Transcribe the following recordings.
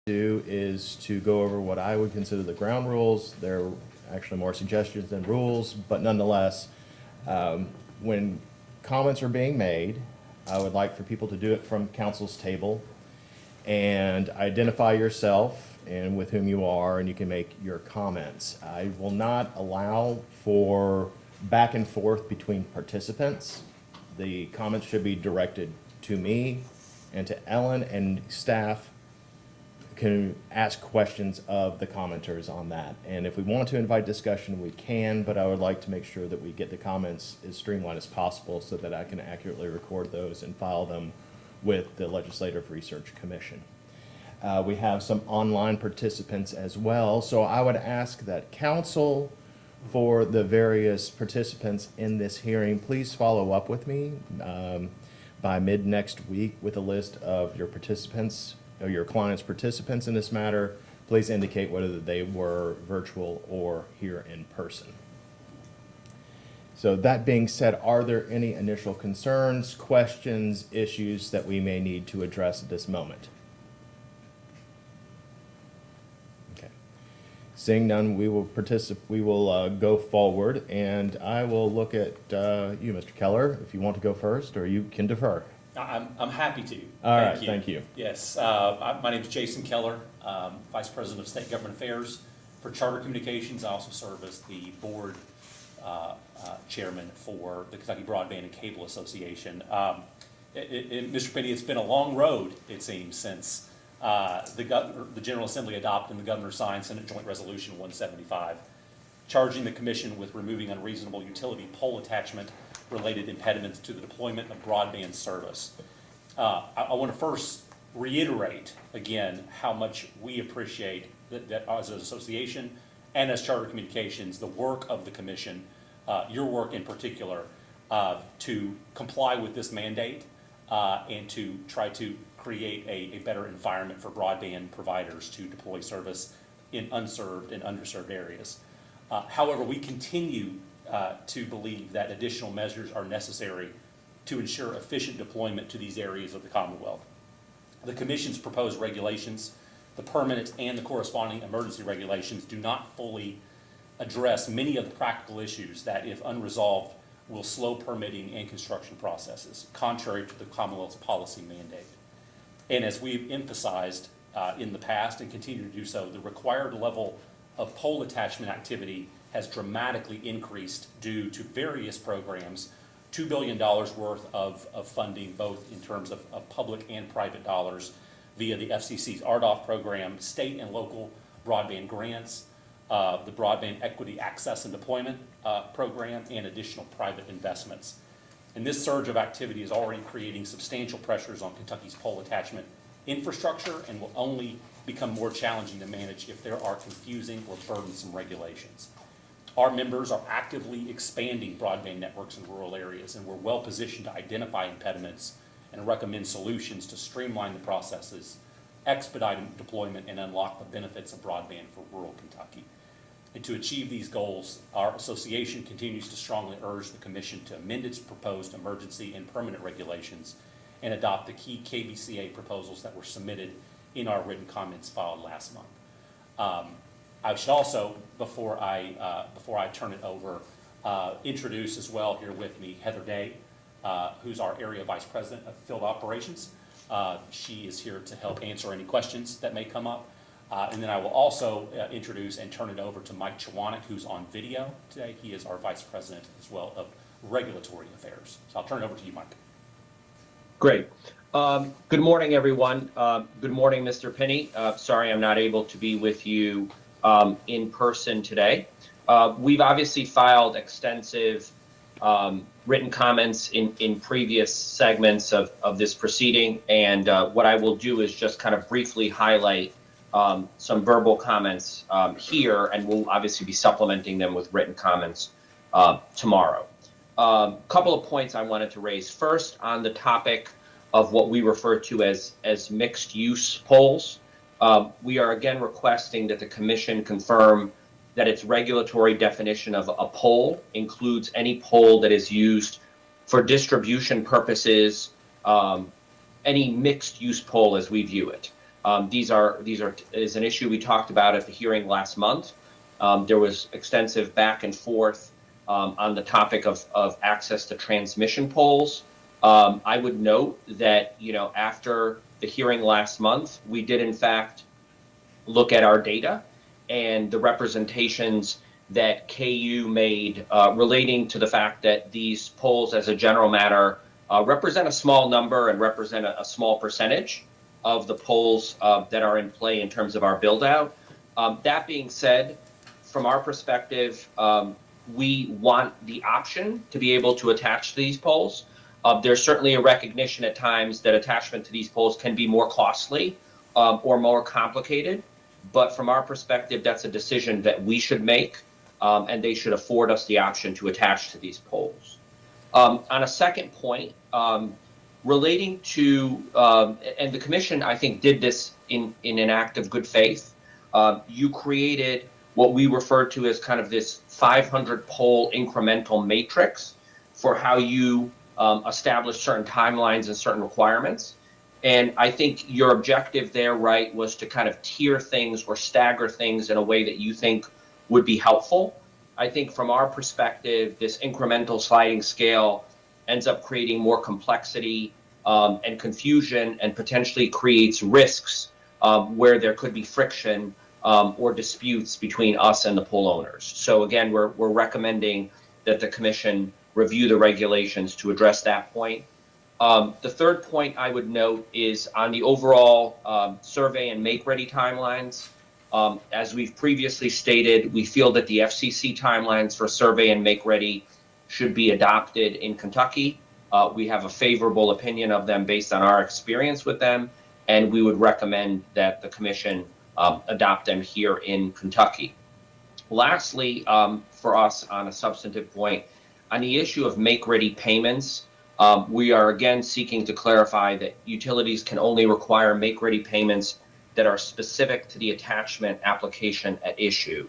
do is to go over what I would consider the ground rules. They're actually more suggestions than rules, but nonetheless, when comments are being made, I would like for people to do it from council's table and identify yourself and with whom you are, and you can make your comments. I will not allow for back and forth between participants. The comments should be directed to me and to Ellen, and staff can ask questions of the commenters on that. And if we want to invite discussion, we can, but I would like to make sure that we get the comments as streamlined as possible so that I can accurately record those and file them with the Legislative Research Commission. We have some online participants as well, so I would ask that council, for the various participants in this hearing, please follow up with me by mid next week with a list of your participants, or your client's participants in this matter. Please indicate whether they were virtual or here in person. So that being said, are there any initial concerns, questions, issues that we may need to address at this moment? Okay. Seeing none, we will go forward, and I will look at you, Mr. Keller, if you want to go first, or you can defer. I'm happy to. All right, thank you. Yes, my name is Jason Keller, Vice President of State Government Affairs for Charter Communications. I also serve as the board chairman for the Kentucky Broadband and Cable Association. Mr. Penny, it's been a long road, it seems, since the General Assembly adopted and the governor signed Senate Joint Resolution 175, charging the commission with removing unreasonable utility pole attachment related impediments to the deployment of broadband service. I want to first reiterate again how much we appreciate that as an association and as Charter Communications, the work of the commission, your work in particular, to comply with this mandate and to try to create a better environment for broadband providers to deploy service in unserved and underserved areas. However, we continue to believe that additional measures are necessary to ensure efficient deployment to these areas of the Commonwealth. The Commission's proposed regulations, the permanent and the corresponding emergency regulations, do not fully address many of the practical issues that, if unresolved, will slow permitting and construction processes, contrary to the Commonwealth's policy mandate. And as we've emphasized in the past and continue to do so, the required level of pole attachment activity has dramatically increased due to various programs, $2 billion worth of funding, both in terms of public and private dollars via the FCC's RDOF program, state and local broadband grants, the Broadband Equity Access and Deployment program, and additional private investments. And this surge of activity is already creating substantial pressures on Kentucky's pole attachment infrastructure and will only become more challenging to manage if there are confusing or burdensome regulations. Our members are actively expanding broadband networks in rural areas, and we're well positioned to identify impediments and recommend solutions to streamline the processes, expedite deployment, and unlock the benefits of broadband for rural Kentucky. And to achieve these goals, our association continues to strongly urge the Commission to amend its proposed emergency and permanent regulations and adopt the key KBCA proposals that were submitted in our written comments filed last month. I should also, before I turn it over, introduce as well here with me Heather Day, who's our Area Vice President of Field Operations. She is here to help answer any questions that may come up. And then I will also introduce and turn it over to Mike Chwanek, who's on video today. He is our Vice President as well of Regulatory Affairs. So I'll turn it over to you, Mike. Great. Good morning, everyone. Good morning, Mr. Penny. Sorry I'm not able to be with you in person today. We've obviously filed extensive written comments in previous segments of this proceeding, and what I will do is just kind of briefly highlight some verbal comments here, and we'll obviously be supplementing them with written comments tomorrow. Couple of points I wanted to raise. First, on the topic of what we refer to as mixed-use poles. We are again requesting that the Commission confirm that its regulatory definition of a pole includes any pole that is used for distribution purposes, any mixed-use pole as we view it. These is an issue we talked about at the hearing last month. There was extensive back and forth on the topic of access to transmission poles. I would note that, after the hearing last month, we did in fact look at our data and the representations that KU made relating to the fact that these poles, as a general matter, represent a small number and represent a small percentage of the poles that are in play in terms of our build out. That being said, from our perspective, we want the option to be able to attach to these poles. There's certainly a recognition at times that attachment to these poles can be more costly or more complicated. But from our perspective, that's a decision that we should make, and they should afford us the option to attach to these poles. On a second point, relating to, and the commission, I think, did this in an act of good faith. You created what we refer to as kind of this 500 pole incremental matrix for how you establish certain timelines and certain requirements. And I think your objective there, right, was to kind of tier things or stagger things in a way that you think would be helpful. I think from our perspective, this incremental sliding scale ends up creating more complexity and confusion, and potentially creates risks where there could be friction or disputes between us and the pool owners. So again, we're recommending that the commission review the regulations to address that point. The third point I would note is on the overall survey and make-ready timelines. As we've previously stated, we feel that the FCC timelines for survey and make-ready should be adopted in Kentucky. We have a favorable opinion of them based on our experience with them, and we would recommend that the commission adopt them here in Kentucky. Lastly, for us on a substantive point, on the issue of make-ready payments, we are again seeking to clarify that utilities can only require make-ready payments that are specific to the attachment application at issue.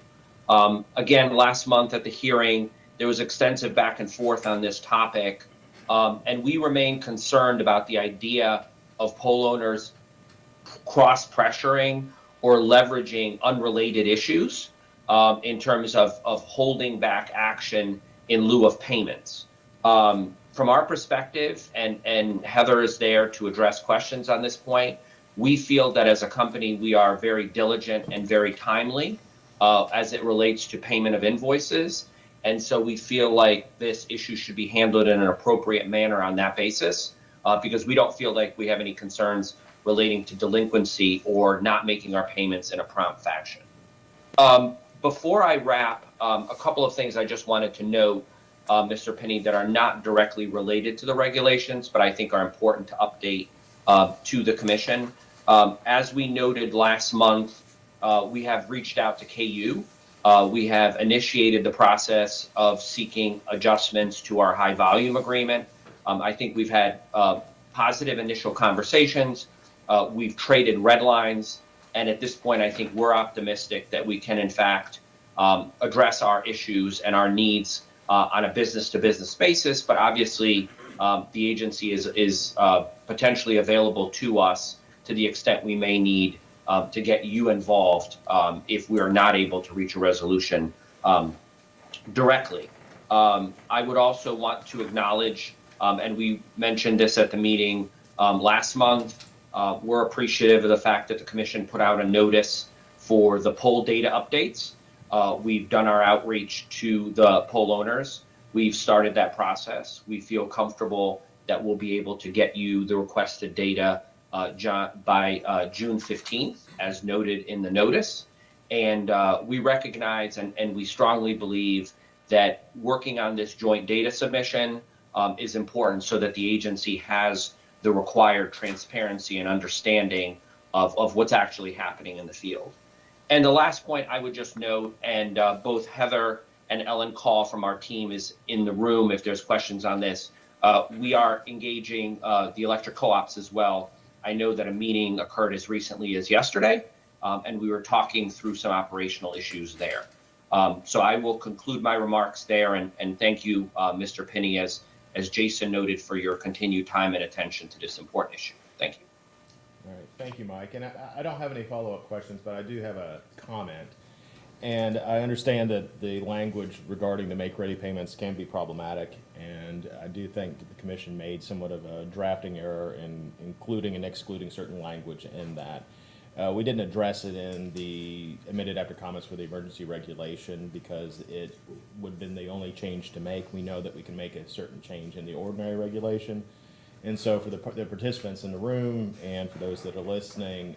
Again, last month at the hearing, there was extensive back and forth on this topic, and we remain concerned about the idea of pole owners cross-pressuring or leveraging unrelated issues in terms of holding back action in lieu of payments. From our perspective, and Heather is there to address questions on this point, we feel that as a company, we are very diligent and very timely as it relates to payment of invoices. And so we feel like this issue should be handled in an appropriate manner on that basis, because we don't feel like we have any concerns relating to delinquency or not making our payments in a prompt fashion. Before I wrap, a couple of things I just wanted to note, Mr. Penny, that are not directly related to the regulations, but I think are important to update to the commission. As we noted last month, we have reached out to KU. We have initiated the process of seeking adjustments to our high volume agreement. I think we've had positive initial conversations. We've traded red lines. And at this point, I think we're optimistic that we can, in fact, address our issues and our needs on a business-to-business basis. But obviously, the agency is potentially available to us to the extent we may need to get you involved if we are not able to reach a resolution directly. I would also want to acknowledge, and we mentioned this at the meeting last month, we're appreciative of the fact that the commission put out a notice for the poll data updates. We've done our outreach to the poll owners. We've started that process. We feel comfortable that we'll be able to get you the requested data by June 15th, as noted in the notice. And we recognize and we strongly believe that working on this joint data submission is important so that the agency has the required transparency and understanding of what's actually happening in the field. And the last point I would just note, and both Heather and Ellen Call from our team is in the room if there's questions on this, we are engaging the electric co-ops as well. I know that a meeting occurred as recently as yesterday, and we were talking through some operational issues there. So I will conclude my remarks there, and thank you, Mr. Penny, as Jason noted, for your continued time and attention to this important issue. Thank you. All right, thank you, Mike. And I don't have any follow-up questions, but I do have a comment. And I understand that the language regarding the make-ready payments can be problematic, and I do think that the commission made somewhat of a drafting error in including and excluding certain language in that. We didn't address it in the amended after comments for the emergency regulation because it would have been the only change to make. We know that we can make a certain change in the ordinary regulation. And so for the participants in the room and for those that are listening,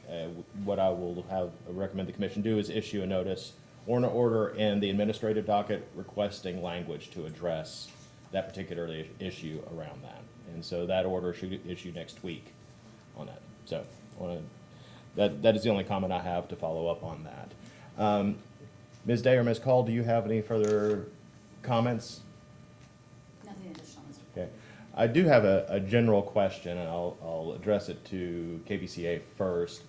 what I will recommend the commission do is issue a notice or an order in the administrative docket requesting language to address that particular issue around that. And so that order should issue next week on that. So that is the only comment I have to follow up on that. Ms. Day or Ms. Call, do you have any further comments? Nothing additional, Mr. Okay. I do have a general question, and I'll address it to KVCA first.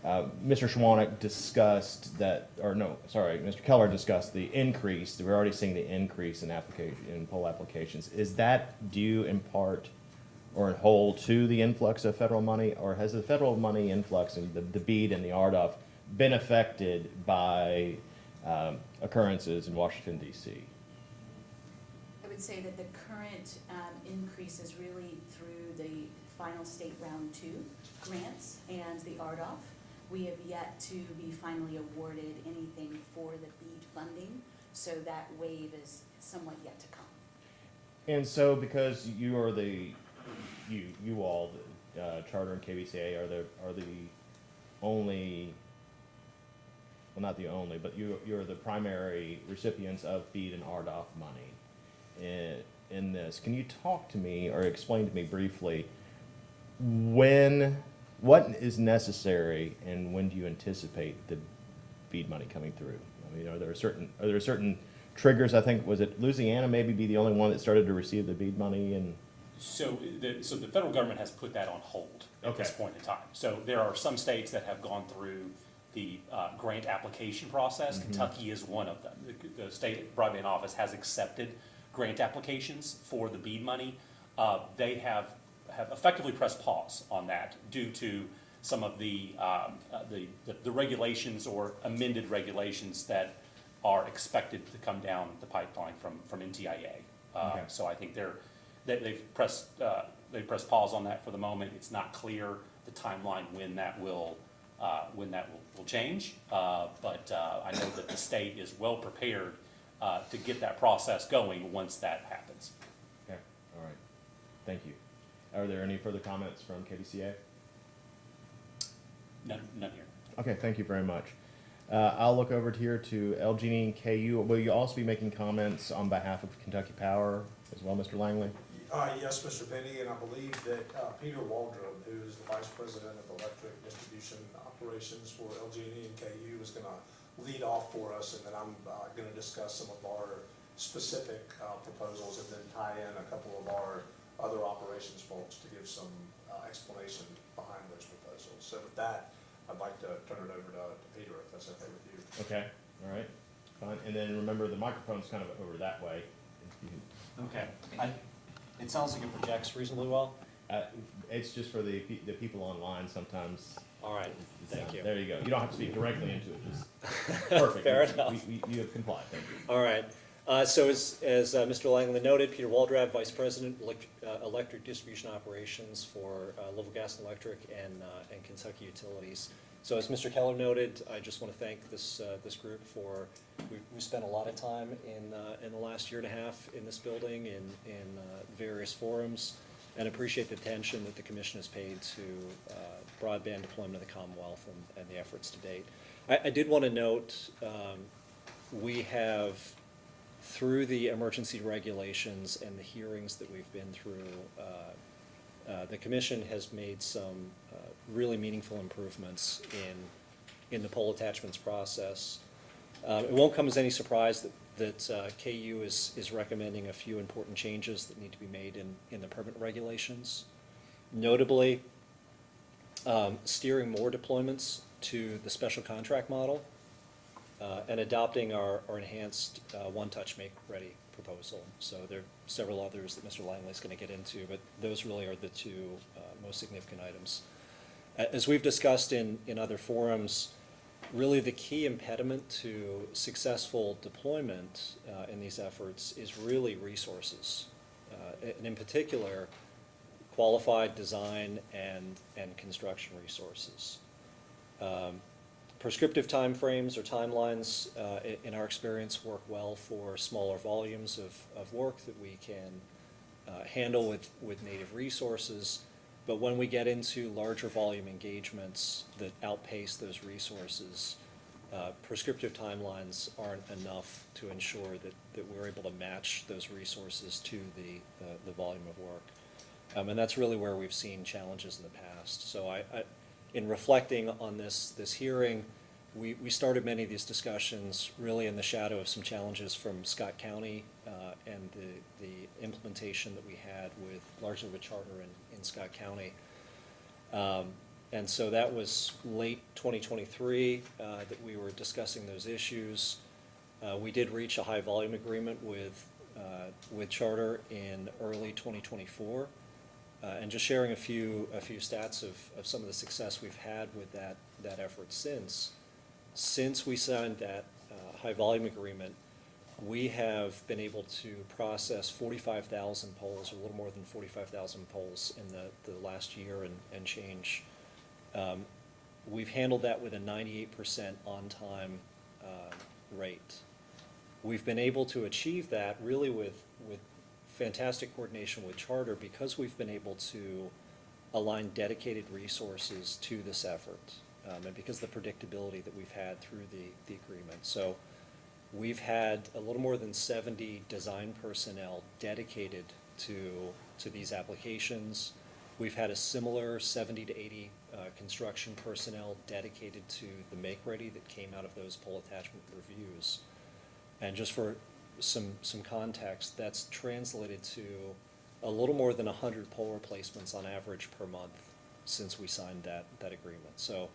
Mr. Schwanek discussed that, or no, sorry, Mr. Keller discussed the increase. We're already seeing the increase in poll applications. Is that due in part or in whole to the influx of federal money, or has the federal money influx and the BEAD and the RDOF been affected by occurrences in Washington, D.C.? I would say that the current increase is really through the final state round 2 grants and the RDOF. We have yet to be finally awarded anything for the BEAD funding, so that wave is somewhat yet to come. And so, because you are you all, Charter and KVCA are the only, well, not the only, but you're the primary recipients of BEAD and RDOF money in this. Can you talk to me or explain to me briefly what is necessary and when do you anticipate the BEAD money coming through? I mean, are there certain triggers? I think, was it Louisiana maybe be the only one that started to receive the BEAD money? And So the federal government has put that on hold at this point in time. So there are some states that have gone through the grant application process. Kentucky is one of them. The state broadband office has accepted grant applications for the BEAD money. They have effectively pressed pause on that due to some of the regulations or amended regulations that are expected to come down the pipeline from NTIA. Okay. So I think they've pressed pause on that for the moment. It's not clear the timeline when that will change, but I know that the state is well prepared to get that process going once that happens. okay, all right, thank you. Are there any further comments from KVCA? None here. Okay, thank you very much. I'll look over here to LG&E and KU. Will you also be making comments on behalf of Kentucky Power as well, Mr. Langley? Yes, Mr. Penny, and I believe that Peter Waldron, who is the Vice President of Electric Distribution Operations for LG&E and KU, is going to lead off for us, and then I'm going to discuss some of our specific proposals and then tie in a couple of our other operations folks to give some explanation behind those proposals. So with that, I'd like to turn it over to Peter, if that's okay with you. Okay, all right, fine. And then remember, the microphone's kind of over that way. Okay. It sounds like it projects reasonably well. It's just for the people online sometimes. All right, thank you. There you go. You don't have to speak directly into it. Just perfect. Fair enough. You have complied. Thank you. All right. So as Mr. Langley noted, Peter Waldrab, Vice President, Electric Distribution Operations for Louisville Gas and Electric and Kentucky Utilities. So as Mr. Keller noted, I just want to thank this group for, we spent a lot of time in the last year and a half in this building in various forums, and appreciate the attention that the commission has paid to broadband deployment of the Commonwealth and the efforts to date. I did want to note, we have, through the emergency regulations and the hearings that we've been through, the commission has made some really meaningful improvements in the poll attachments process. It won't come as any surprise that KU is recommending a few important changes that need to be made in the permit regulations. Notably, steering more deployments to the special contract model, and adopting our enhanced one-touch make-ready proposal. So there are several others that Mr. Langley is going to get into, but those really are the two most significant items. As we've discussed in other forums, really the key impediment to successful deployment in these efforts is really resources, and in particular, qualified design and construction resources. Prescriptive timeframes or timelines, in our experience, work well for smaller volumes of work that we can handle with native resources. But when we get into larger volume engagements that outpace those resources, prescriptive timelines aren't enough to ensure that we're able to match those resources to the volume of work. And that's really where we've seen challenges in the past. So in reflecting on this hearing, we started many of these discussions really in the shadow of some challenges from Scott County and the implementation that we had largely with charter in Scott County. And so that was late 2023 that we were discussing those issues. We did reach a high volume agreement with charter in early 2024. And just sharing a few stats of some of the success we've had with that effort since we signed that high volume agreement, we have been able to process 45,000 polls, or a little more than 45,000 polls in the last year and change. We've handled that with a 98% on-time rate. We've been able to achieve that really with fantastic coordination with charter because we've been able to align dedicated resources to this effort, and because of the predictability that we've had through the agreement. So we've had a little more than 70 design personnel dedicated to these applications. We've had a similar 70 to 80 construction personnel dedicated to the make-ready that came out of those poll attachment reviews. And just for some context, that's translated to a little more than 100 poll replacements on average per month since we signed that agreement. So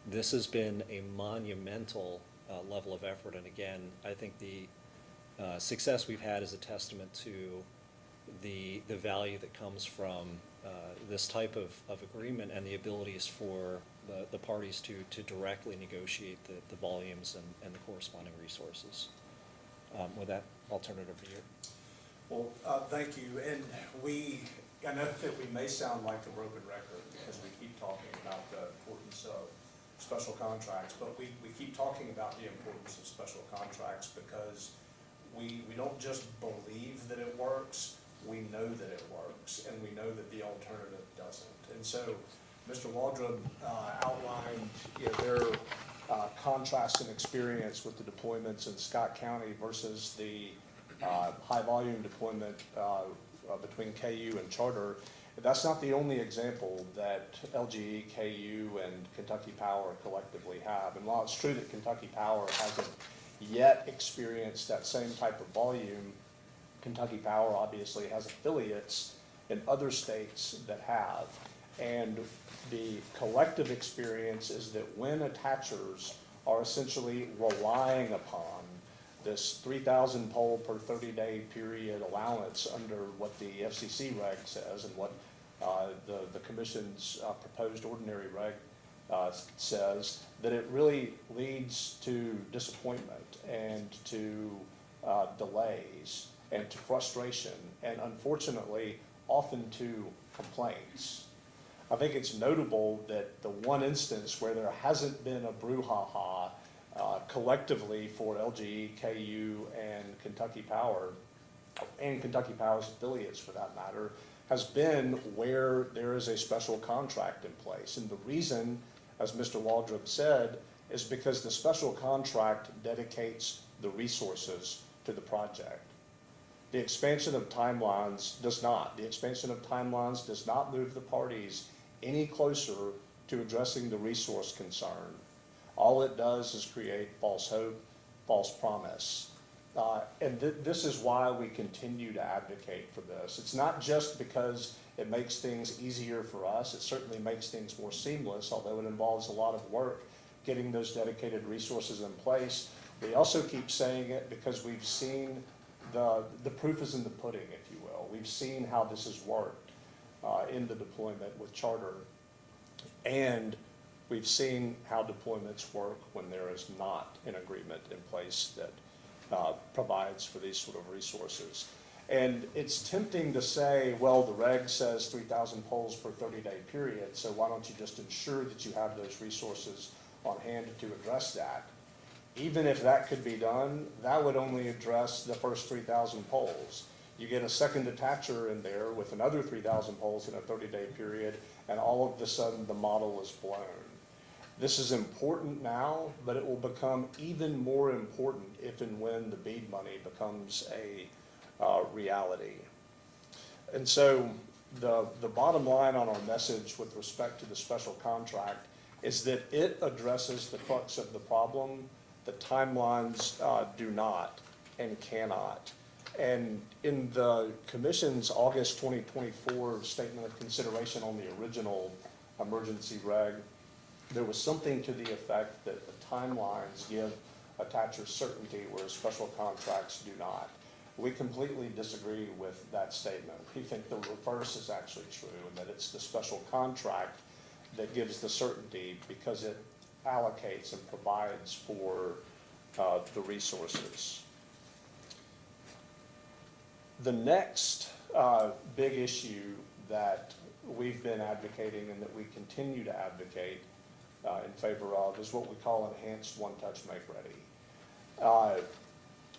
this has been a monumental level of effort, and again, I think the success we've had is a testament to the value that comes from this type of agreement and the abilities for the parties to directly negotiate the volumes and the corresponding resources. With that, I'll turn it over to you. Well, thank you. And I know that we may sound like a broken record because we keep talking about the importance of special contracts, but we keep talking about the importance of special contracts because we don't just believe that it works, we know that it works, and we know that the alternative doesn't. And so Mr. Waldron outlined their contrast in experience with the deployments in Scott County versus the high volume deployment between KU and charter. That's not the only example that LGE, KU, and Kentucky Power collectively have. And while it's true that Kentucky Power hasn't yet experienced that same type of volume, Kentucky Power obviously has affiliates in other states that have. And the collective experience is that when attachers are essentially relying upon this 3,000 poll per 30-day period allowance under what the FCC reg says and what the Commission's proposed ordinary reg says, that it really leads to disappointment and to delays and to frustration and unfortunately often to complaints. I think it's notable that the one instance where there hasn't been a brouhaha collectively for LGE, KU, and Kentucky Power, and Kentucky Power's affiliates for that matter, has been where there is a special contract in place. And the reason, as Mr. Waldron said, is because the special contract dedicates the resources to the project. The expansion of timelines does not. The expansion of timelines does not move the parties any closer to addressing the resource concern. All it does is create false hope, false promise. And this is why we continue to advocate for this. It's not just because it makes things easier for us. It certainly makes things more seamless, although it involves a lot of work getting those dedicated resources in place. We also keep saying it because we've seen the proof is in the pudding, if you will. We've seen how this has worked in the deployment with charter. And we've seen how deployments work when there is not an agreement in place that provides for these sort of resources. And it's tempting to say, well, the reg says 3,000 poles per 30-day period, so why don't you just ensure that you have those resources on hand to address that? Even if that could be done, that would only address the first 3,000 poles. You get a second attacher in there with another 3,000 poles in a 30-day period, and all of a sudden the model is blown. This is important now, but it will become even more important if and when the BEAD money becomes a reality. And so the bottom line on our message with respect to the special contract is that it addresses the crux of the problem. The timelines do not and cannot. And in the Commission's August 2024 statement of consideration on the original emergency reg, there was something to the effect that the timelines give attachers certainty, whereas special contracts do not. We completely disagree with that statement. We think the reverse is actually true, and that it's the special contract that gives the certainty because it allocates and provides for the resources. The next big issue that we've been advocating and that we continue to advocate in favor of is what we call enhanced one-touch make-ready.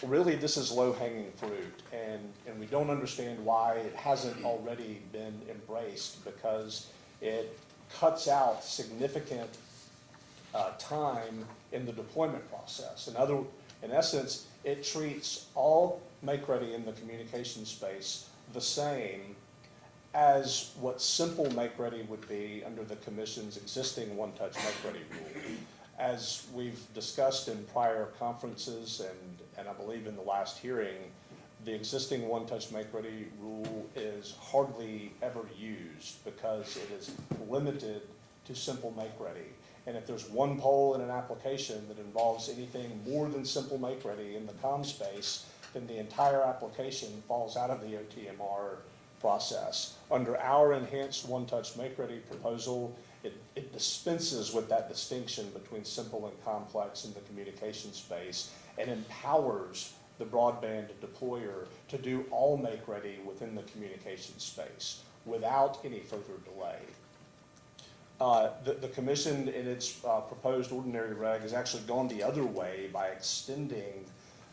Really, this is low-hanging fruit, and we don't understand why it hasn't already been embraced, because it cuts out significant time in the deployment process. In essence, it treats all make-ready in the communication space the same as what simple make-ready would be under the Commission's existing one-touch make-ready rule. As we've discussed in prior conferences and I believe in the last hearing, the existing one-touch make-ready rule is hardly ever used because it is limited to simple make-ready. And if there's one pole in an application that involves anything more than simple make-ready in the comm space, then the entire application falls out of the OTMR process. Under our enhanced one-touch make-ready proposal, it dispenses with that distinction between simple and complex in the communication space and empowers the broadband deployer to do all make-ready within the communication space without any further delay. The Commission, in its proposed ordinary reg, has actually gone the other way by extending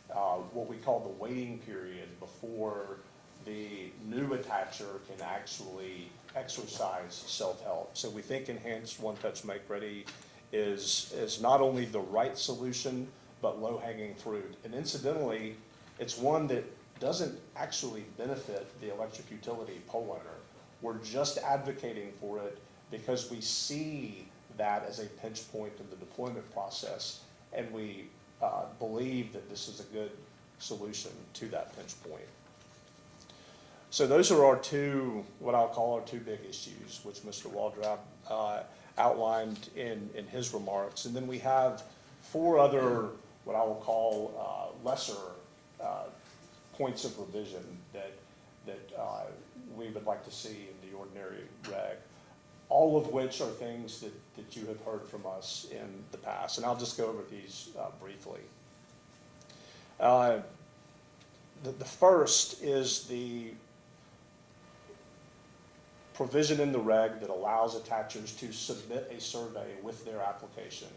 what we call the waiting period before the new attacher can actually exercise self-help. So we think enhanced one-touch make-ready is not only the right solution, but low-hanging fruit. And incidentally, it's one that doesn't actually benefit the electric utility pole owner. We're just advocating for it because we see that as a pinch point in the deployment process, and we believe that this is a good solution to that pinch point. So those are our two, what I'll call our two big issues, which Mr. Waldrapp outlined in his remarks. And then we have four other, what I will call lesser points of revision that we would like to see in the ordinary reg, all of which are things that you have heard from us in the past. And I'll just go over these briefly. The first is the provision in the reg that allows attachers to submit a survey with their application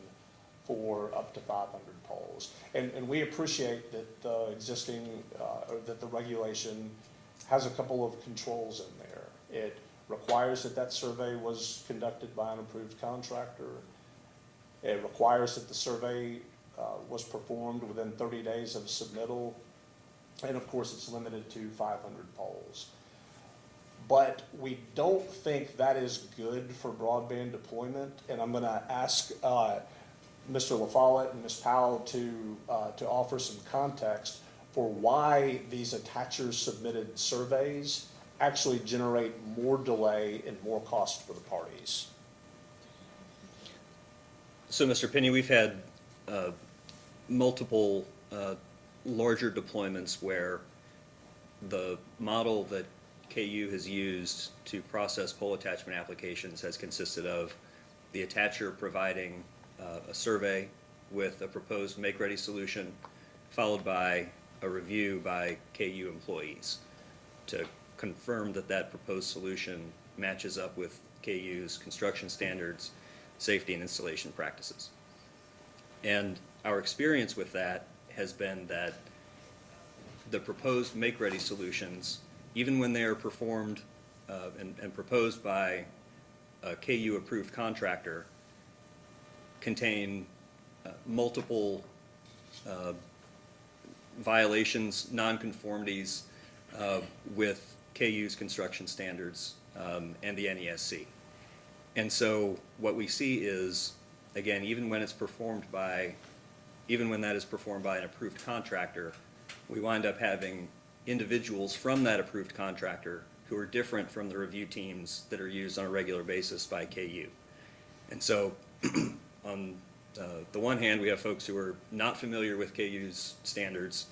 for up to 500 poles. And we appreciate that the existing, or that the regulation has a couple of controls in there. It requires that survey was conducted by an approved contractor. It requires that the survey was performed within 30 days of submittal. And of course, it's limited to 500 poles. But we don't think that is good for broadband deployment. And I'm gonna ask Mr. LaFollette and Ms. Powell to offer some context for why these attachers submitted surveys actually generate more delay and more cost for the parties. So, Mr. Penny, we've had multiple larger deployments where the model that KU has used to process pole attachment applications has consisted of the attacher providing a survey with a proposed make-ready solution, followed by a review by KU employees to confirm that that proposed solution matches up with KU's construction standards, safety and installation practices. And our experience with that has been that the proposed make-ready solutions, even when they are performed and proposed by a KU-approved contractor, contain multiple violations, nonconformities with KU's construction standards and the NESC. And so what we see is, again, even when that is performed by an approved contractor, we wind up having individuals from that approved contractor who are different from the review teams that are used on a regular basis by KU. And so on the one hand, we have folks who are not familiar with KU's standards,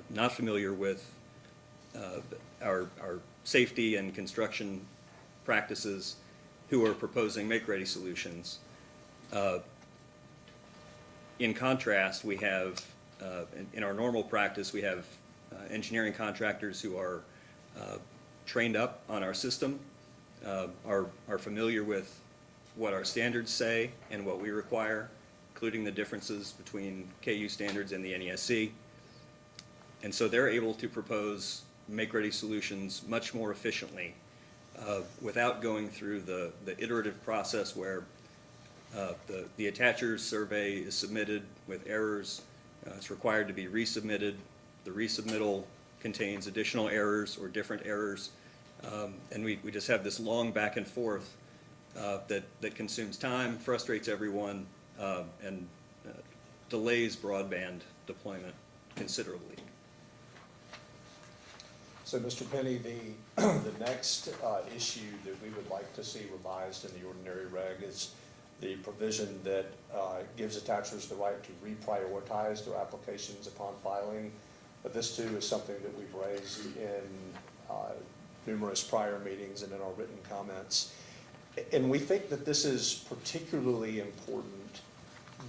not familiar with our safety and construction practices, who are proposing make-ready solutions. In contrast, we have, in our normal practice, we have engineering contractors who are trained up on our system, are familiar with what our standards say and what we require, including the differences between KU standards and the NESC. And so they're able to propose make-ready solutions much more efficiently without going through the iterative process where the attacher's survey is submitted with errors. It's required to be resubmitted. The resubmittal contains additional errors or different errors. And we just have this long back and forth that consumes time, frustrates everyone, and delays broadband deployment considerably. So, Mr. Penny, the next issue that we would like to see revised in the ordinary reg is the provision that gives attachers the right to reprioritize their applications upon filing. But this too is something that we've raised in numerous prior meetings and in our written comments. And we think that this is particularly important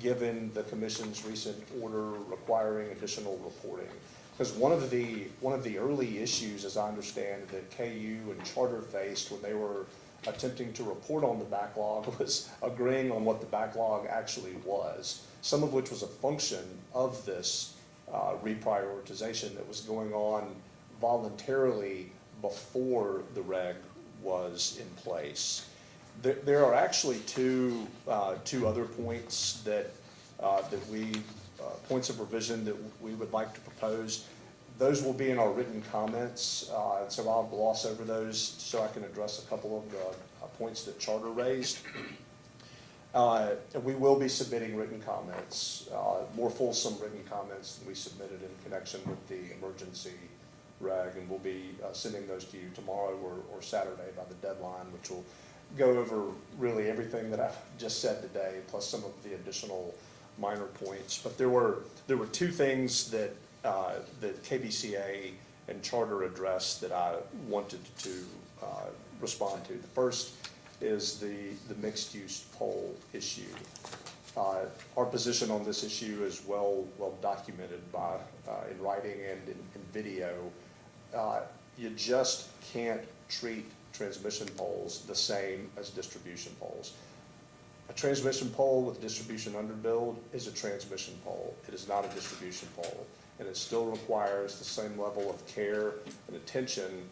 given the Commission's recent order requiring additional reporting. Because one of the early issues, as I understand, that KU and Charter faced when they were attempting to report on the backlog was agreeing on what the backlog actually was, some of which was a function of this reprioritization that was going on voluntarily before the reg was in place. There are actually two other points points of revision that we would like to propose. Those will be in our written comments, so I'll gloss over those so I can address a couple of the points that Charter raised. And we will be submitting written comments, more fulsome written comments than we submitted in connection with the emergency reg, and we'll be sending those to you tomorrow or Saturday by the deadline, which will go over really everything that I've just said today, plus some of the additional minor points. But there were two things that KBCA and Charter addressed that I wanted to respond to. The first is the mixed-use pole issue. Our position on this issue is well documented in writing and in video. You just can't treat transmission poles the same as distribution poles. A transmission pole with distribution underbuild is a transmission pole. It is not a distribution pole, and it still requires the same level of care and attention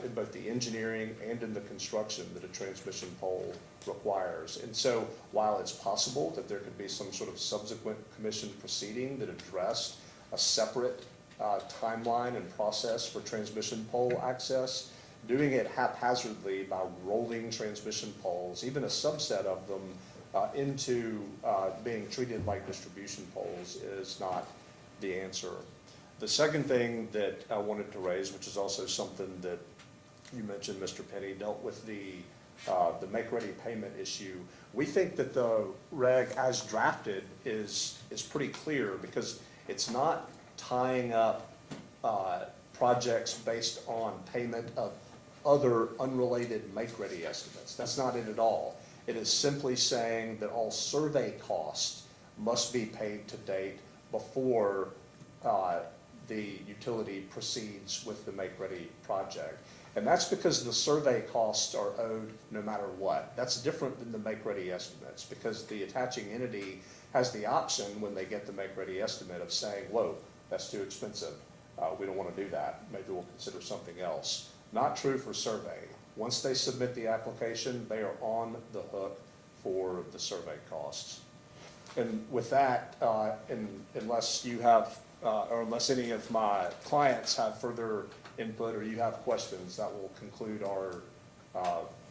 in both the engineering and in the construction that a transmission pole requires. And so while it's possible that there could be some sort of subsequent commission proceeding that addressed a separate timeline and process for transmission pole access, doing it haphazardly by rolling transmission poles, even a subset of them, into being treated like distribution poles is not the answer. The second thing that I wanted to raise, which is also something that you mentioned, Mr. Penny, dealt with the make-ready payment issue. We think that the reg as drafted is pretty clear because it's not tying up projects based on payment of other unrelated make-ready estimates. That's not it at all. It is simply saying that all survey costs must be paid to date before the utility proceeds with the make-ready project. And that's because the survey costs are owed no matter what. That's different than the make-ready estimates, because the attaching entity has the option when they get the make-ready estimate of saying, whoa, that's too expensive. We don't want to do that. Maybe we'll consider something else. Not true for survey. Once they submit the application, they are on the hook for the survey costs. And with that, unless you have, or unless any of my clients have further input or you have questions, that will conclude our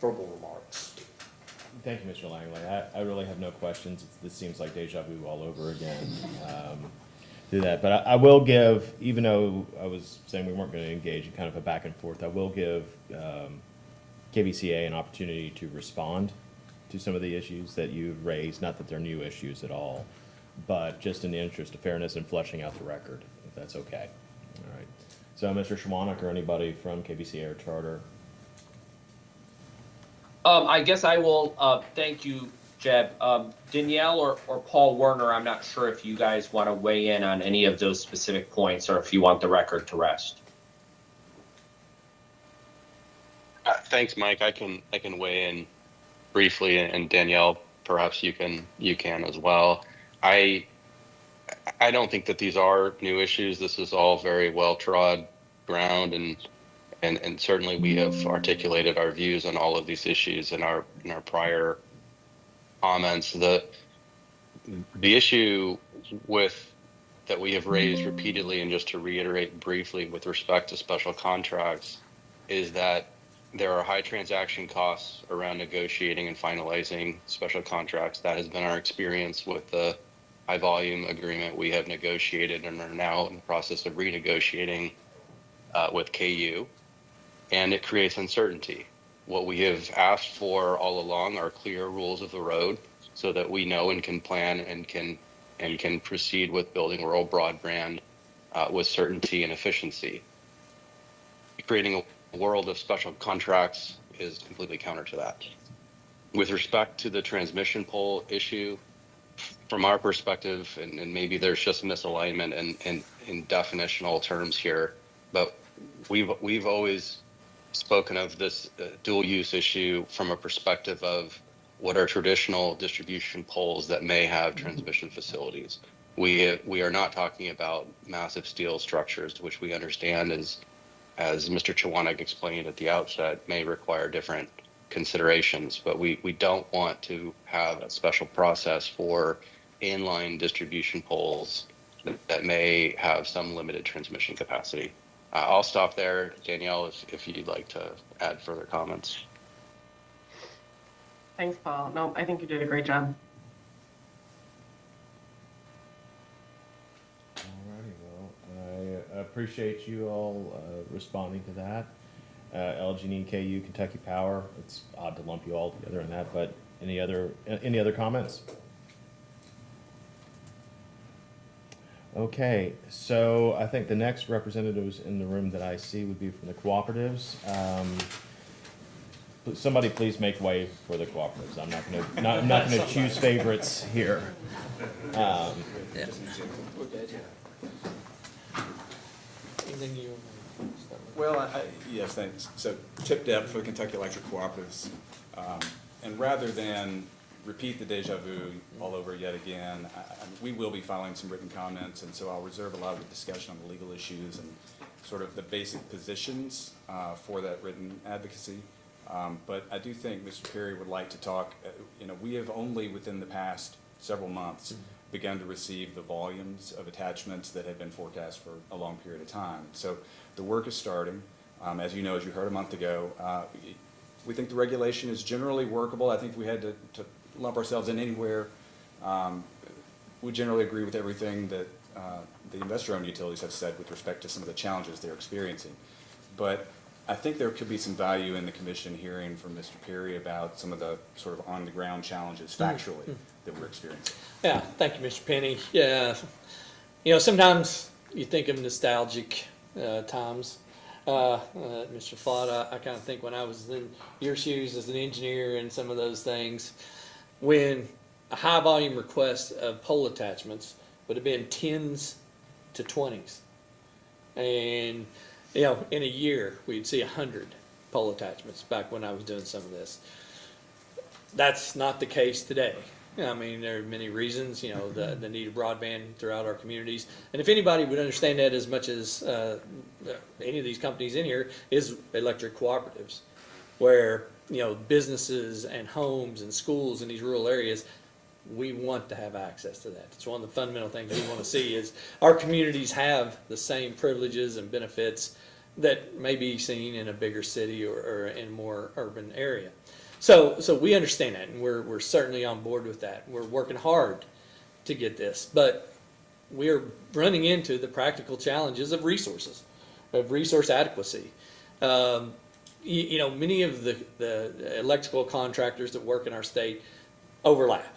verbal remarks. Thank you, Mr. Langley. I really have no questions. This seems like deja vu all over again. Do that, but I will give, even though I was saying we weren't going to engage in kind of a back and forth, I will give KVCA an opportunity to respond to some of the issues that you've raised. Not that they're new issues at all, but just in the interest of fairness and fleshing out the record, if that's okay. All right. So, Mr. Schwanek or anybody from KVCA or Charter? I guess I will thank you, Jeb. Danielle or Paul Werner, I'm not sure if you guys want to weigh in on any of those specific points or if you want the record to rest. Thanks, Mike. I can weigh in briefly, and Danielle, perhaps you can as well. I don't think that these are new issues. This is all very well trod ground, and certainly we have articulated our views on all of these issues in our prior comments. The issue that we have raised repeatedly, and just to reiterate briefly with respect to special contracts, is that there are high transaction costs around negotiating and finalizing special contracts. That has been our experience with the high volume agreement we have negotiated and are now in the process of renegotiating with KU. And it creates uncertainty. What we have asked for all along are clear rules of the road so that we know and can plan and can proceed with building rural broadband with certainty and efficiency. Creating a world of special contracts is completely counter to that. With respect to the transmission pole issue, from our perspective, and maybe there's just misalignment in definitional terms here, but we've always spoken of this dual use issue from a perspective of what are traditional distribution poles that may have transmission facilities. We are not talking about massive steel structures, which we understand as Mr. Chwanek explained at the outset, may require different considerations, but we don't want to have a special process for inline distribution poles that may have some limited transmission capacity. I'll stop there, Danielle, if you'd like to add further comments. Thanks, Paul. No, I think you did a great job. Alrighty, well, I appreciate you all responding to that. LG&E, KU, Kentucky Power, it's odd to lump you all together in that, but any other comments? Okay, so I think the next representatives in the room that I see would be from the cooperatives. Somebody please make way for the cooperatives. I'm not gonna choose favorites here. Well, yes, thanks. So Tip Deb for the Kentucky Electric Cooperatives. And rather than repeat the deja vu all over yet again, we will be filing some written comments, and so I'll reserve a lot of the discussion on the legal issues and sort of the basic positions for that written advocacy. But I do think Mr. Perry would like to talk. We have only within the past several months begun to receive the volumes of attachments that have been forecast for a long period of time. So the work is starting. As you know, as you heard a month ago, we think the regulation is generally workable. I think if we had to lump ourselves in anywhere, we generally agree with everything that the investor-owned utilities have said with respect to some of the challenges they're experiencing. But I think there could be some value in the commission hearing from Mr. Perry about some of the sort of on-the-ground challenges factually that we're experiencing. Yeah, thank you, Mr. Penny. Yeah, sometimes you think of nostalgic times. Mr. Flott, I kind of think when I was in your shoes as an engineer and some of those things, when a high volume request of pole attachments would have been 10s to 20s. And, you know, in a year, we'd see 100 pole attachments back when I was doing some of this. That's not the case today. I mean, there are many reasons, you know, the need of broadband throughout our communities. And if anybody would understand that as much as any of these companies in here, is electric cooperatives, where, you know, businesses and homes and schools in these rural areas, we want to have access to that. It's one of the fundamental things we want to see is our communities have the same privileges and benefits that may be seen in a bigger city or in a more urban area. So we understand that, and we're certainly on board with that. We're working hard to get this, but we're running into the practical challenges of resources, of resource adequacy. You know, many of the electrical contractors that work in our state overlap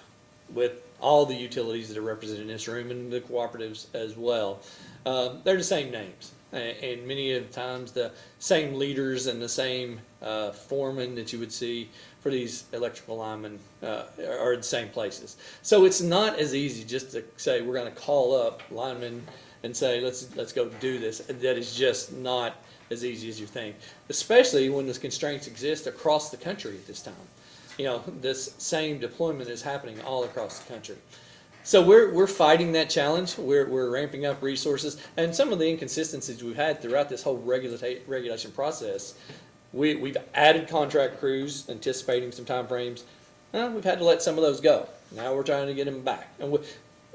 with all the utilities that are represented in this room and the cooperatives as well. They're the same names, and many of the times the same leaders and the same foremen that you would see for these electrical linemen are in the same places. So it's not as easy just to say we're going to call up linemen and say let's go do this. That is just not as easy as you think, especially when the constraints exist across the country at this time. You know, this same deployment is happening all across the country. So we're fighting that challenge. We're ramping up resources, and some of the inconsistencies we've had throughout this whole regulation process. We've added contract crews, anticipating some time frames. We've had to let some of those go. Now we're trying to get them back. And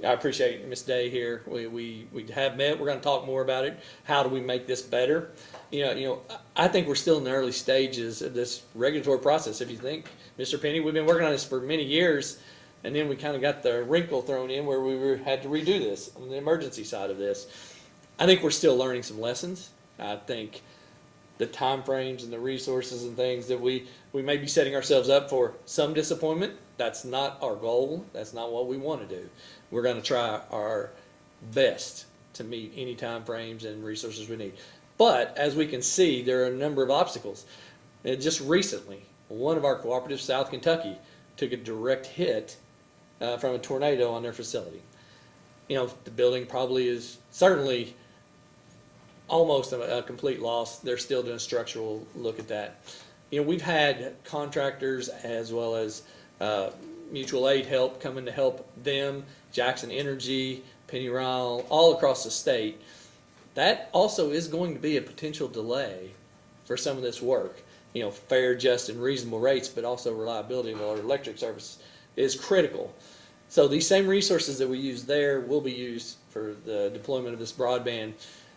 I appreciate Ms. Day here. We have met. We're going to talk more about it. How do we make this better? You know, I think we're still in the early stages of this regulatory process. If you think, Mr. Penny, we've been working on this for many years, and then we kind of got the wrinkle thrown in where had to redo this on the emergency side of this. I think we're still learning some lessons. I think the time frames and the resources and things that we may be setting ourselves up for some disappointment. That's not our goal. That's not what we want to do. We're going to try our best to meet any time frames and resources we need. But as we can see, there are a number of obstacles. And just recently, one of our cooperatives, South Kentucky, took a direct hit from a tornado on their facility. You know, the building probably is certainly almost a complete loss. They're still doing a structural look at that. You know, we've had contractors as well as mutual aid help coming to help them, Jackson Energy, Penny Ryle, all across the state. That also is going to be a potential delay for some of this work. You know, fair, just, and reasonable rates, but also reliability of our electric service is critical. So these same resources that we use there will be used for the deployment of this broadband,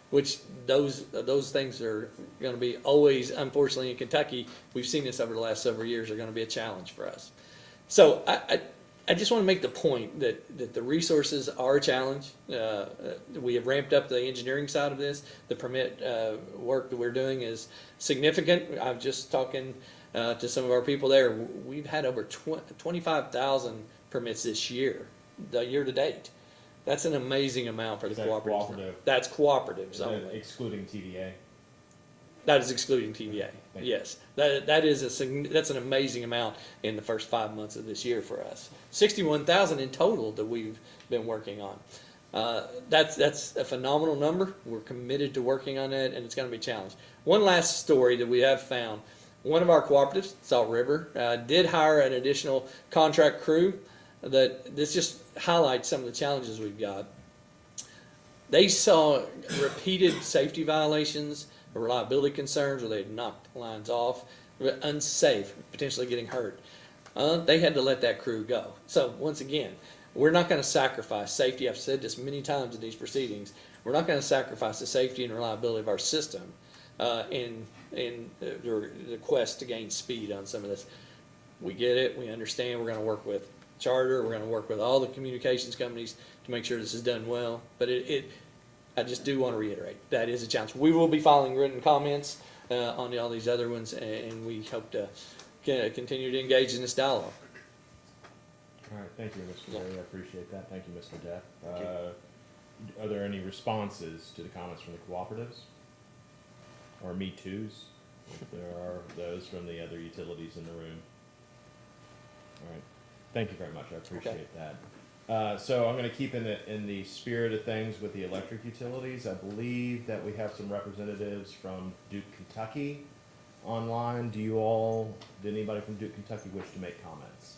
which those things are going to be always, unfortunately in Kentucky, we've seen this over the last several years, are going to be a challenge for us. So I just want to make the point that the resources are a challenge. We have ramped up the engineering side of this. The permit work that we're doing is significant. I'm just talking to some of our people there. We've had over 25,000 permits this year, the year to date. That's an amazing amount for the cooperatives. Cooperative? That's cooperatives Is that only. excluding TVA? That is excluding TVA. Thank you. Yes, that's an amazing amount in the first 5 months of this year for us. 61,000 in total that we've been working on. That's a phenomenal number. We're committed to working on that, and it's going to be a challenge. One last story that we have found: one of our cooperatives, Salt River, did hire an additional contract crew. This just highlights some of the challenges we've got. They saw repeated safety violations, reliability concerns, where they had knocked lines off, unsafe, potentially getting hurt. They had to let that crew go. So once again, we're not going to sacrifice safety. I've said this many times in these proceedings. We're not going to sacrifice the safety and reliability of our system in the quest to gain speed on some of this. We get it. We understand. We're going to work with Charter. We're going to work with all the communications companies to make sure this is done well. But I just do want to reiterate, that is a challenge. We will be filing written comments on all these other ones, and we hope to continue to engage in this dialogue. All right, thank you, Mr. Berry. I appreciate that. Thank you, Mr. Depp. Are there any responses to the comments from the cooperatives? or me toos, if there are those from the other utilities in the room. All right, thank you very much, I appreciate that. So I'm gonna keep in the spirit of things with the electric utilities. I believe that we have some representatives from Duke, Kentucky online. Did anybody from Duke, Kentucky wish to make comments?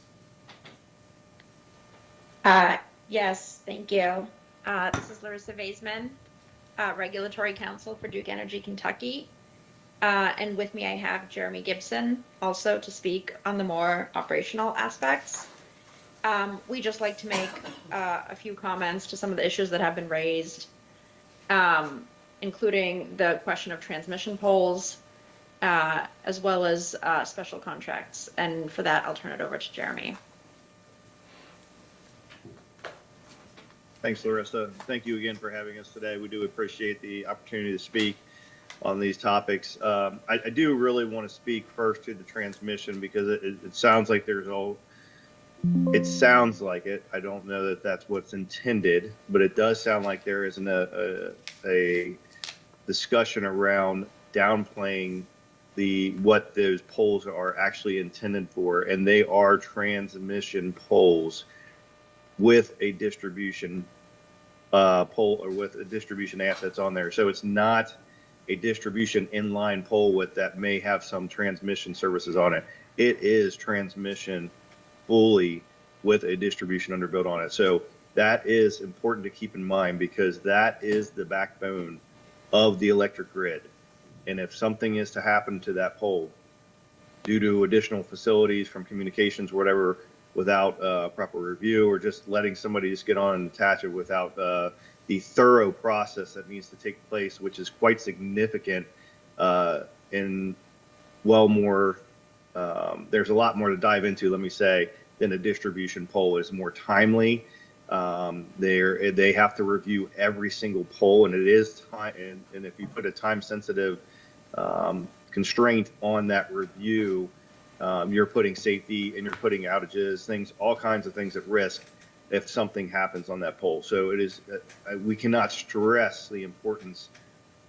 Yes, thank you. This is Larissa Vaisman, Regulatory Counsel for Duke Energy Kentucky. And with me, I have Jeremy Gibson also to speak on the more operational aspects. We just like to make a few comments to some of the issues that have been raised, including the question of transmission poles, as well as special contracts. And for that, I'll turn it over to Jeremy. Thanks, Larissa. Thank you again for having us today. We do appreciate the opportunity to speak on these topics. I do really want to speak first to the transmission because it sounds like it sounds like it. I don't know that that's what's intended, but it does sound like there isn't a discussion around downplaying what those poles are actually intended for, and they are transmission poles with a distribution pole or with a distribution assets on there. So it's not a distribution inline pole that may have some transmission services on it. It is transmission fully with a distribution underbuilt on it. So that is important to keep in mind because that is the backbone of the electric grid. And if something is to happen to that pole due to additional facilities from communications or whatever, without proper review or just letting somebody just get on and attach it without the thorough process that needs to take place, which is quite significant and well more, there's a lot more to dive into, let me say, than a distribution pole. Is more timely. They have to review every single pole, and it is time. And if you put a time-sensitive constraint on that review, you're putting safety and you're putting outages, all kinds of things at risk if something happens on that pole. So it is, we cannot stress the importance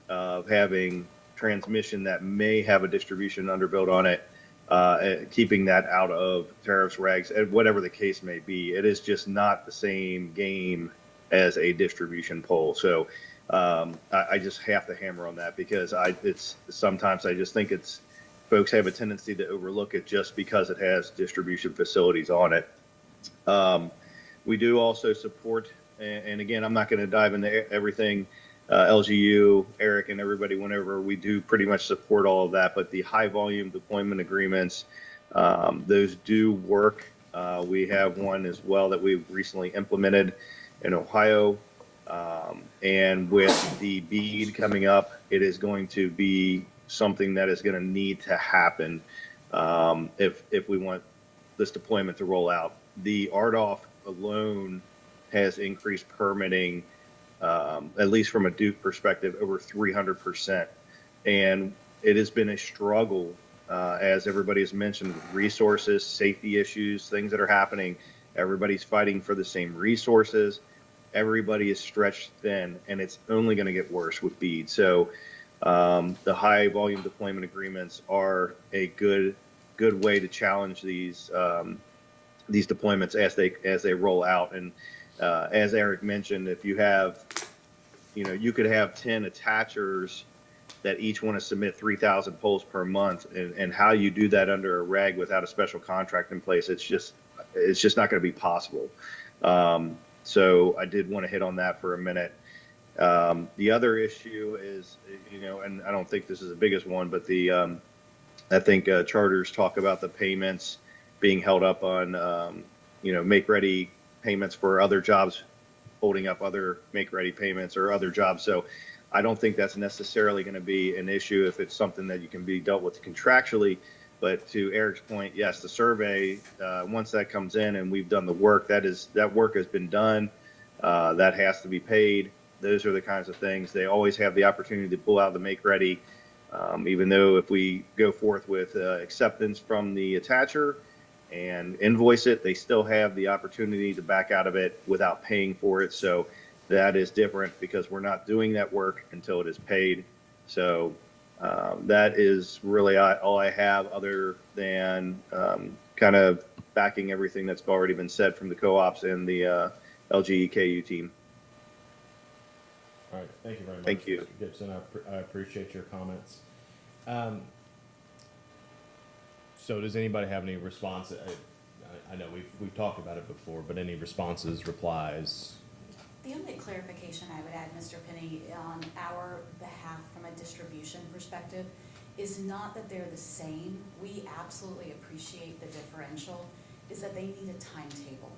of having transmission that may have a distribution underbuilt on it, keeping that out of tariffs, regs, whatever the case may be. It is just not the same game as a distribution pole. So I just have to hammer on that because sometimes I just think folks have a tendency to overlook it just because it has distribution facilities on it. We do also support, and again, I'm not going to dive into everything, LGU, Eric, and everybody whenever we do pretty much support all of that, but the high volume deployment agreements, those do work. We have one as well that we've recently implemented in Ohio. And with the BEAD coming up, it is going to be something that is going to need to happen if we want this deployment to roll out. The RDOF alone has increased permitting, at least from a Duke perspective, over 300%. And it has been a struggle, as everybody has mentioned, with resources, safety issues, things that are happening. Everybody's fighting for the same resources. Everybody is stretched thin, and it's only going to get worse with BEAD. So the high volume deployment agreements are a good way to challenge these deployments as they roll out. And as Eric mentioned, if you have, you could have 10 attachers that each want to submit 3,000 poles per month, and how you do that under a reg without a special contract in place, it's just not going to be possible. So I did want to hit on that for a minute. The other issue is, and I don't think this is the biggest one, but I think charters talk about the payments being held up on, make-ready payments for other jobs, holding up other make-ready payments or other jobs. So I don't think that's necessarily going to be an issue if it's something that you can be dealt with contractually. But to Eric's point, yes, the survey, once that comes in and we've done the work, that work has been done. That has to be paid. Those are the kinds of things. They always have the opportunity to pull out the make-ready, even though if we go forth with acceptance from the attacher and invoice it, they still have the opportunity to back out of it without paying for it. So that is different because we're not doing that work until it is paid. So That is really all I have, other than kind of backing everything that's already been said from the co-ops and the LGEKU team. All right, thank you very much. Thank you. Mr. Gibson, I appreciate your comments. So does anybody have any response? I know we've talked about it before, but any responses, replies? The only clarification I would add, Mr. Penny, on our behalf from a distribution perspective is not that they're the same. We absolutely appreciate the differential, is that they need a timetable,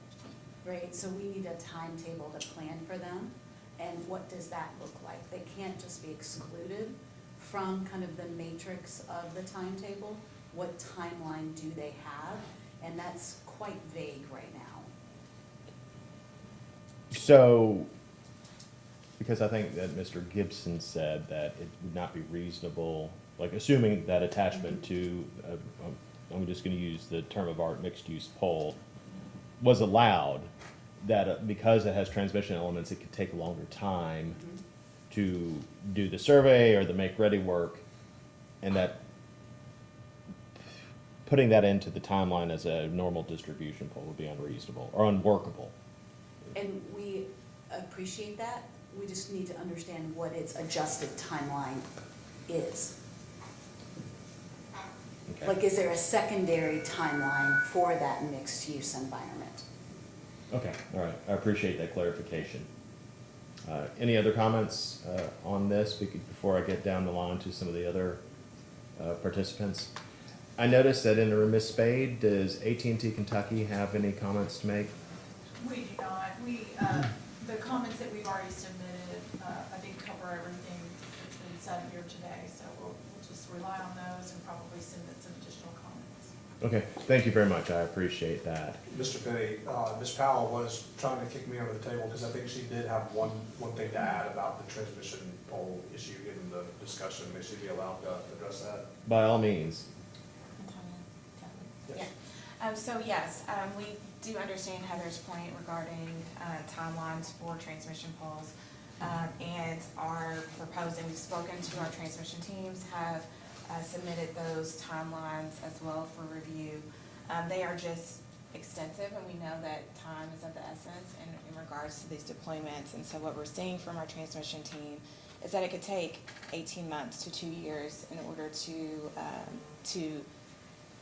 right? So we need a timetable to plan for them. And what does that look like? They can't just be excluded from kind of the matrix of the timetable. What timeline do they have? And that's quite vague right now. So, because I think that Mr. Gibson said that it would not be reasonable, like assuming that attachment to, I'm just gonna use the term of art, mixed-use pole, was allowed, that because it has transmission elements, it could take a longer time to do the survey or the make-ready work, and that putting that into the timeline as a normal distribution pole would be unreasonable or unworkable. And we appreciate that. We just need to understand what its adjusted timeline is. Okay. Like, is there a secondary timeline for that mixed-use environment? Okay, all right, I appreciate that clarification. Any other comments on this before I get down the line to some of the other participants? I noticed that in the Miss Spade, does AT&T Kentucky have any comments to make? We do not. The comments that we've already submitted, I think cover everything that's been said here today. So we'll just rely on those and probably submit some additional comments. Okay, thank you very much. I appreciate that. Mr. Penny, Ms. Powell was trying to kick me under the table because I think she did have one thing to add about the transmission pole issue in the discussion. May she be allowed to address that? By all means. Yes. So yes, we do understand Heather's point regarding timelines for transmission poles, and are proposing, we've spoken to our transmission teams, have submitted those timelines as well for review. They are just extensive, and we know that time is of the essence in regards to these deployments. And so what we're seeing from our transmission team is that it could take 18 months to 2 years in order to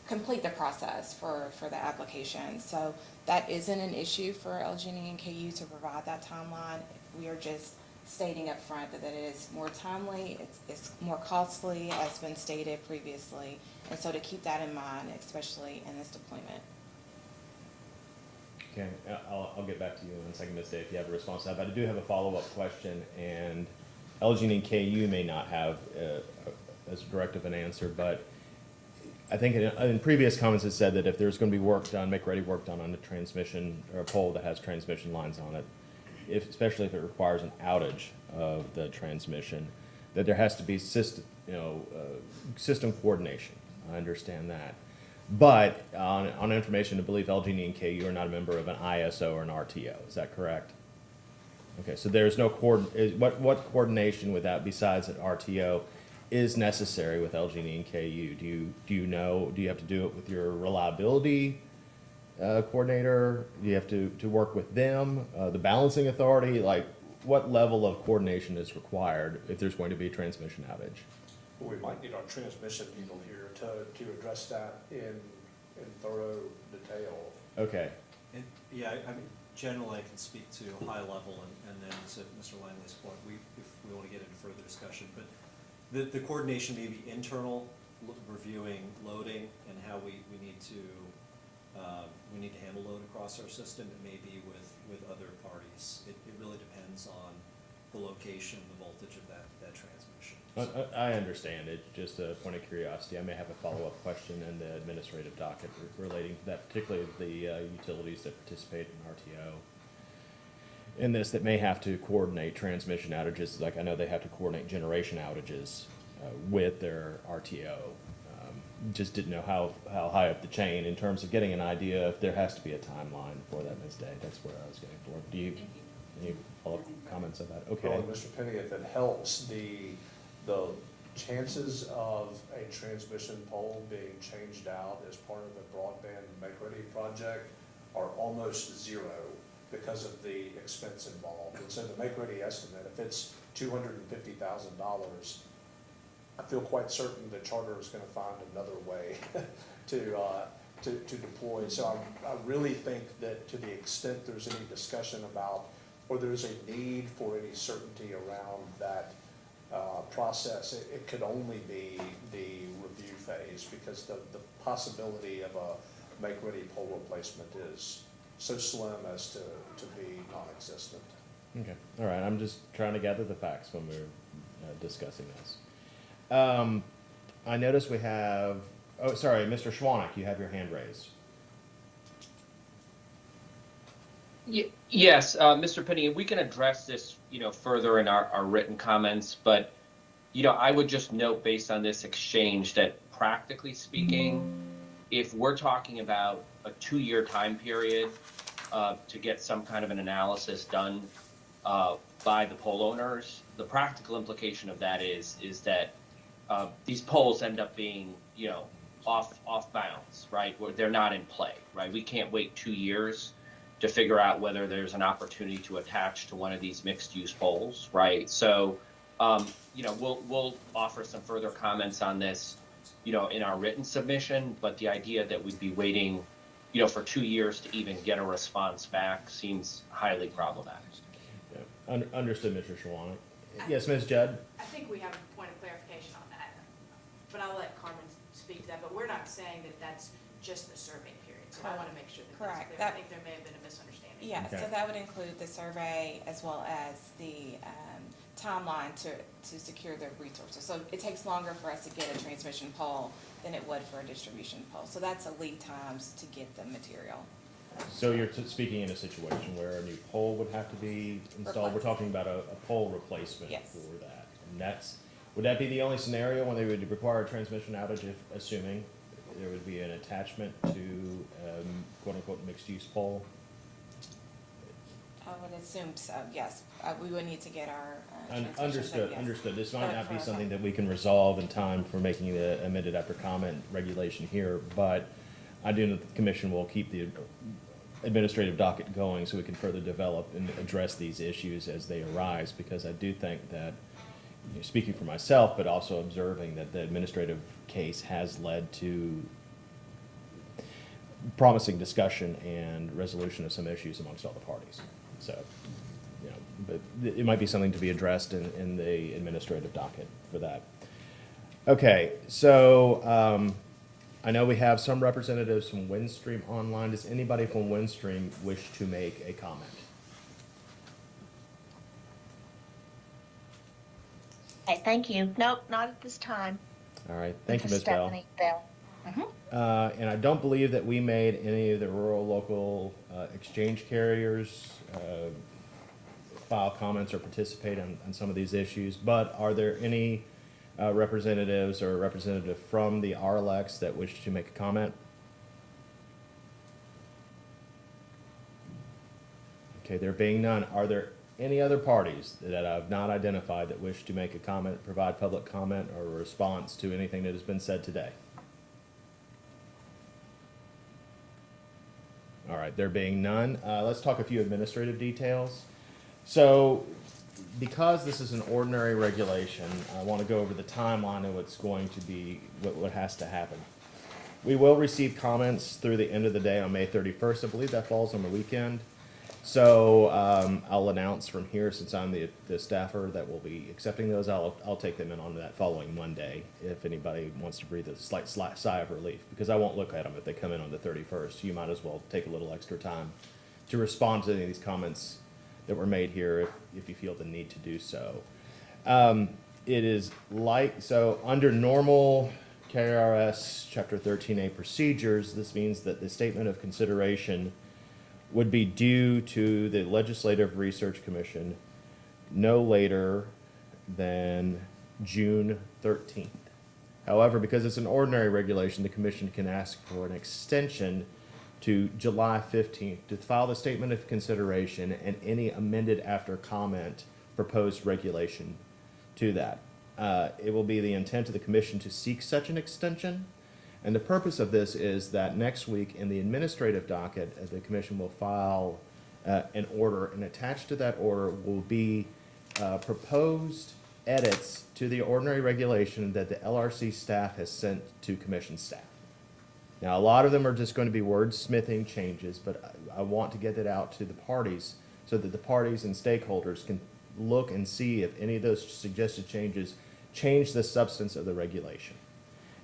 complete the process for the application. So that isn't an issue for LG&E and KU to provide that timeline. We are just stating up front that it is more timely, it's more costly, as been stated previously. And so to keep that in mind, especially in this deployment. Okay, I'll get back to you in a second, Ms. Day, if you have a response to that. But I do have a follow-up question, and LG&E and KU may not have as direct of an answer, but I think in previous comments it said that if there's going to be work done, make-ready work done on a transmission or a pole that has transmission lines on it, especially if it requires an outage of the transmission, that there has to be system coordination. I understand that. But on information to believe LG&E and KU are not a member of an ISO or an RTO. Is that correct? Okay, so there's no what coordination with that besides an RTO is necessary with LG&E and KU? Do you know? Do you have to do it with your reliability coordinator? Do you have to work with them, the balancing authority? Like, what level of coordination is required if there's going to be a transmission outage? Well, we might need our transmission people here to address that in thorough detail. Okay. And, yeah, I mean, generally I can speak to high level, and then to Mr. Langley's point, if we want to get into further discussion, but the coordination may be internal, reviewing loading and how we need to handle load across our system. It may be with other parties. It really depends on the location, the voltage of that transmission. I understand. It's just a point of curiosity. I may have a follow-up question in the administrative docket relating to that, particularly the utilities that participate in RTO. In this, that may have to coordinate transmission outages. Like I know they have to coordinate generation outages with their RTO. Just didn't know how high up the chain in terms of getting an idea if there has to be a timeline for that, Ms. Day. That's where I was getting for. Do you any follow-up comments on that? Okay. Well, Mr. Penny, if it helps, the chances of a transmission pole being changed out as part of the broadband make-ready project are almost zero because of the expense involved. And so the make-ready estimate, if it's $250,000, I feel quite certain that Charter is gonna find another way to deploy. So I really think that to the extent there's any discussion about, or there's a need for any certainty around that process, it could only be the review phase, because the possibility of a make-ready pole replacement is so slim as to be non-existent. Okay, all right, I'm just trying to gather the facts when we're discussing this. I notice we have, oh, sorry, Mr. Schwanek, you have your hand raised. Yes, Mr. Penny, we can address this, further in our written comments, but, I would just note based on this exchange that practically speaking, if we're talking about a 2-year time period to get some kind of an analysis done by the pole owners, the practical implication of that is that these poles end up being, off bounds, right? Where they're not in play, right? We can't wait 2 years to figure out whether there's an opportunity to attach to one of these mixed-use poles, right? So, we'll offer some further comments on this, in our written submission, but the idea that we'd be waiting, for 2 years to even get a response back seems highly problematic. Yeah. Understood, Mr. Schwanek. Yes, Ms. Judd? I think we have a point of clarification on that, but I'll let Carmen speak to that, but we're not saying that that's just the survey period, so I want to make sure that that's Correct. clear. I think there may have been a misunderstanding. Yeah, Okay. so that would include the survey as well as the timeline to secure the resources. So it takes longer for us to get a transmission pole than it would for a distribution pole. So that's the lead times to get the material. So you're speaking in a situation where a new pole would have to be installed? We're Replaced. talking about a pole replacement Yes. for that. And would that be the only scenario when they would require a transmission outage, if, assuming there would be an attachment to quote-unquote mixed-use pole? I would assume so, yes. We would need to get our transmission. Understood, yes. understood. This might But not be for- something that we can resolve in time for making the amended after comment regulation here, but I do know that the commission will keep the administrative docket going so we can further develop and address these issues as they arise, because I do think that, speaking for myself, but also observing that the administrative case has led to promising discussion and resolution of some issues amongst all the parties. So, but it might be something to be addressed in the administrative docket for that. Okay, so I know we have some representatives from Windstream online. Does anybody from Windstream wish to make a comment? Okay, thank you. Nope, not at this time. All right, thank you, This Ms. is Bell. Stephanie Bell. And I don't believe that we made any of the rural local exchange carriers file comments or participate on some of these issues, but are there any representatives or a representative from the RLX that wish to make a comment? Okay, there being none, are there any other parties that I've not identified that wish to make a comment, provide public comment or a response to anything that has been said today? All right, there being none, let's talk a few administrative details. So, because this is an ordinary regulation, I want to go over the timeline of what's going to be, what has to happen. We will receive comments through the end of the day on May 31st. I believe that falls on the weekend. So I'll announce from here, since I'm the staffer that will be accepting those, I'll take them in on that following Monday if anybody wants to breathe a slight sigh of relief, because I won't look at them if they come in on the 31st. You might as well take a little extra time to respond to any of these comments that were made here if you feel the need to do so. It is so under normal KRS Chapter 13A procedures, this means that the statement of consideration would be due to the Legislative Research Commission no later than June 13th. However, because it's an ordinary regulation, the commission can ask for an extension to July 15th to file the statement of consideration and any amended after comment proposed regulation to that. it will be the intent of the commission to seek such an extension. And the purpose of this is that next week in the administrative docket, the commission will file an order, and attached to that order will be proposed edits to the ordinary regulation that the LRC staff has sent to commission staff. Now, a lot of them are just going to be wordsmithing changes, but I want to get it out to the parties so that the parties and stakeholders can look and see if any of those suggested changes change the substance of the regulation.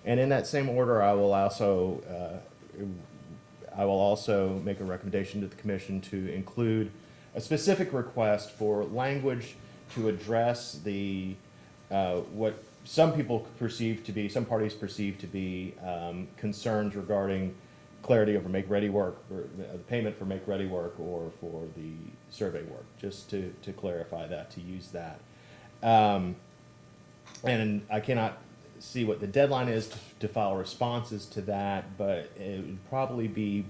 And in that same order, I will also make a recommendation to the commission to include a specific request for language to address the what some people perceive to be, some parties perceive to be concerns regarding clarity over make-ready work, or the payment for make-ready work, or for the survey work, just to clarify that, to use that. And I cannot see what the deadline is to file responses to that, but it would probably be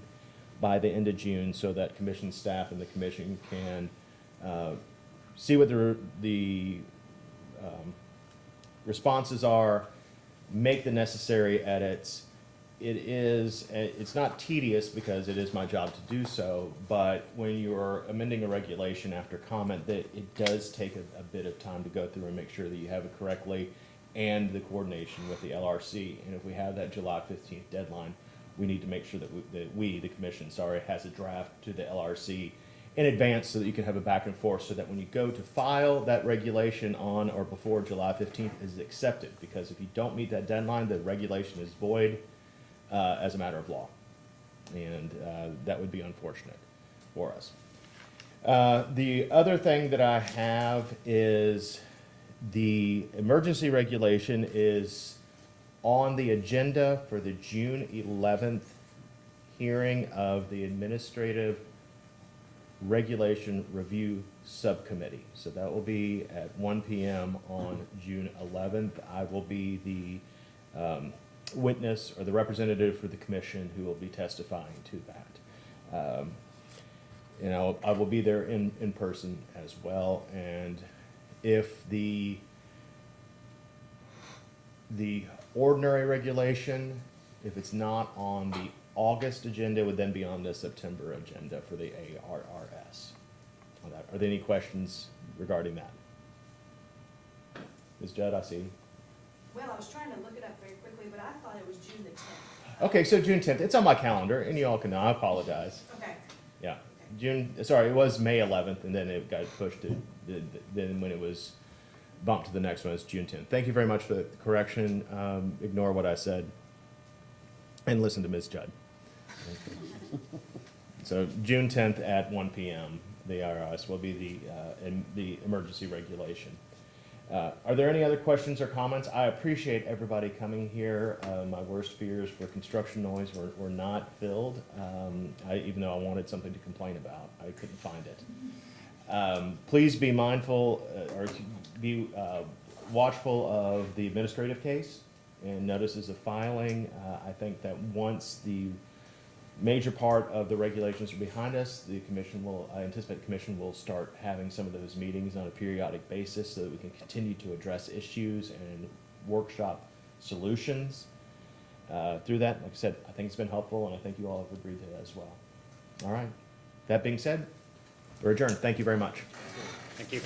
by the end of June, so that commission staff and the commission can see what the responses are, make the necessary edits. It's not tedious because it is my job to do so, but when you're amending a regulation after comment, that it does take a bit of time to go through and make sure that you have it correctly, and the coordination with the LRC. And if we have that July 15th deadline, we need to make sure that we, the commission, has a draft to the LRC in advance, so that you can have a back and forth, so that when you go to file that regulation on or before July 15th is accepted. Because if you don't meet that deadline, the regulation is void as a matter of law. And that would be unfortunate for us. The other thing that I have is the emergency regulation is on the agenda for the June 11th hearing of the Administrative Regulation Review Subcommittee. So that will be at 1 p.m. on June 11th. I will be the witness or the representative for the commission who will be testifying to that. I will be there in person as well. And if the ordinary regulation, if it's not on the August agenda, would then be on the September agenda for the ARRS. Are there any questions regarding that? Ms. Judd, I see. Well, I was trying to look it up very quickly, but I thought it was June the 10th. Okay, so June 10th. It's on my calendar, and you all can know. I apologize. Okay. Yeah. Sorry, it was May 11th, and then it got pushed to, then when it was bumped to the next one, it's June 10th. Thank you very much for the correction. Ignore what I said and listen to Ms. Judd. So June 10th at 1 p.m., the IRS will be the emergency regulation. Are there any other questions or comments? I appreciate everybody coming here. My worst fears for construction noise were not filled. Even though I wanted something to complain about, I couldn't find it. Please be mindful or be watchful of the administrative case and notices of filing. I think that once the major part of the regulations are behind us, I anticipate the commission will start having some of those meetings on a periodic basis, so that we can continue to address issues and workshop solutions through that. Like I said, I think it's been helpful, and I think you all have agreed to that as well. All right. That being said, we're adjourned. Thank you very much. Thank you.